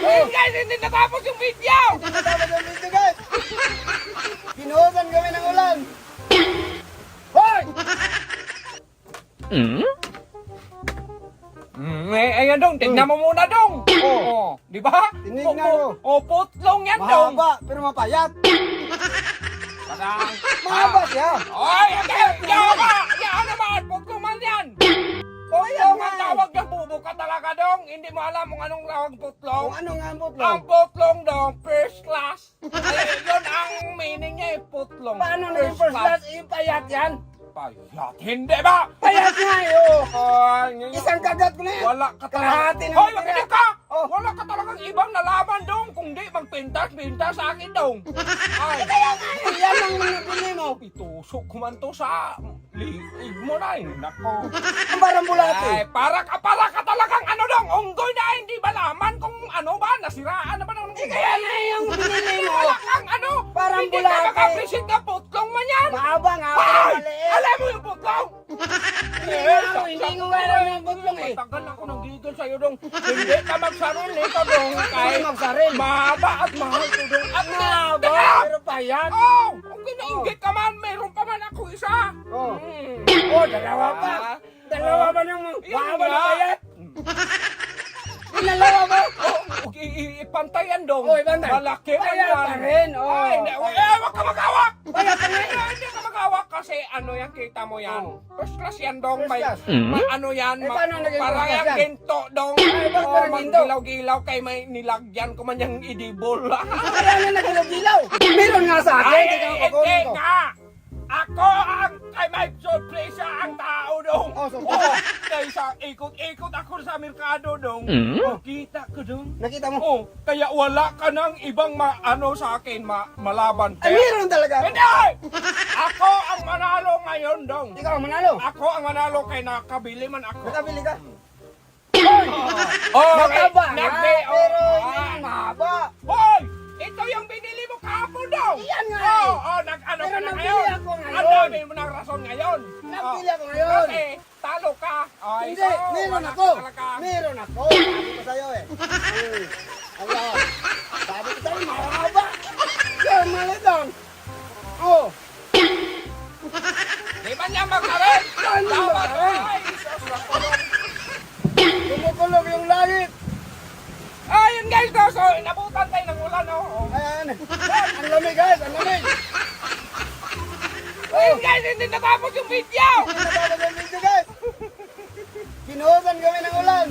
Ayun guys, hindi natapos yung video! Hindi natapos yung video guys. Binuhusan kami ng ulan. Hoy! Ayan dong, tignan mo muna dong! Oo, di ba? Tinignan ko. Putlong yan dong! Mahaba pero mapayat. Parang... Mahaba siya. Ay, yan naman! Putlong man yan! Putlong ang tawag ng bubo ka talaga dong! Hindi mo alam kung anong tawag putlong? Kung ano nga ang putlong? Ang putlong dong, first class! Ay, yun ang meaning niya eh, putlong. Paano naging first class? Payat yan. Payat, hindi ba? Payat nga yun. Ay, Isang kagat ko na yan. wala ka Kalahati ng Hoy, tira. makinig ka! Oh. Wala ka talagang ibang nalaman dong. Kung di, magpintas sa akin dong. Ay, Kaya nga yun. Yan ang nabili mo. itusok ko man to sa liig mo na eh. Nako. Ang parang bulati. Ay, para ka talagang ano dong, unggoy na hindi ba laman kung ano ba, nasiraan na ba ng Kaya nga yung binili mo. wala kang ano, Parang hindi bulate. ka makapisit na putlong man yan. Mahaba nga pero Ay, maliit. alam mo yung putlong? Hindi ko alam yung putlong eh. Matagal ako nang gigil sa'yo dong. Hindi ka magsaril nito dong. Hindi Kahit magsaril. mahaba at mahal ko dong. At Mahaba pero payat. oh, kung ginainggit ka man, meron pa man ako isa. Oh. Hmm. Oh, dalawa pa. Dalawa ba ng Yun mahaba na nga. payat? Dalawa ba? Oh, ipantayan dong. Oh, ibantay. Malaki man Payat yan. pa rin. Oh. Ay, hindi. Wag ka mag-awak. Payat pa rin. Hindi ka mag-awak kasi ano yan, kita mo yan. Oh. First class yan dong. First May, class. ano yan. Eh, paano naging parang first class yung yan? ginto dong. Ay, bakit Oh, parang ginto? Gilaw-gilaw kay may nilagyan ko man yung idibol. Kaya nga nagulaw-gilaw. Meron nga sa akin. Ay, Hindi ka hindi mapakunin ko. nga. Ako ang kay may surprise ang tao dong. Oh, surprise. Kaysa ikot-ikot ako sa merkado dong. Oh, kita ko dong. Nakita mo? Oh, kaya wala ka nang ibang ano sa akin, malaban. Ay, meron talaga. Hindi! Ako ang manalo ngayon dong. Ikaw ang manalo. Ako ang manalo kay nakabili man ako. Nakabili ka? Oh, Mataba nga, nagbe, pero oh, hindi ah. mahaba. Hoy! Ito yung binili mo kahapon daw! Iyan nga Oo, eh. oh, nag-ano Pero ka na nabili ngayon? ako ngayon. Ang dami mo ng rason ngayon. Nabili Oh. ako ngayon. Kasi, talo ka. Oh, Hindi, ikaw, meron wala ako. ka talaga. Meron ako. Sabi ko sa'yo eh. Ayan. Sabi ko sa'yo, mahaba. Yan, malitang. Oh. Di ba niya magkaroon? Yan, Dapat, magkaroon. ay, sus, nakulong. Tumukulog yung langit. Ayun guys, so, inabutan tayo ng ulan, oh. Ayan. Ang lamig guys, ang lamig. Ayun guys, hindi natapos yung video! Hindi na tapos yung video guys. Binuhusan kami ng ulan.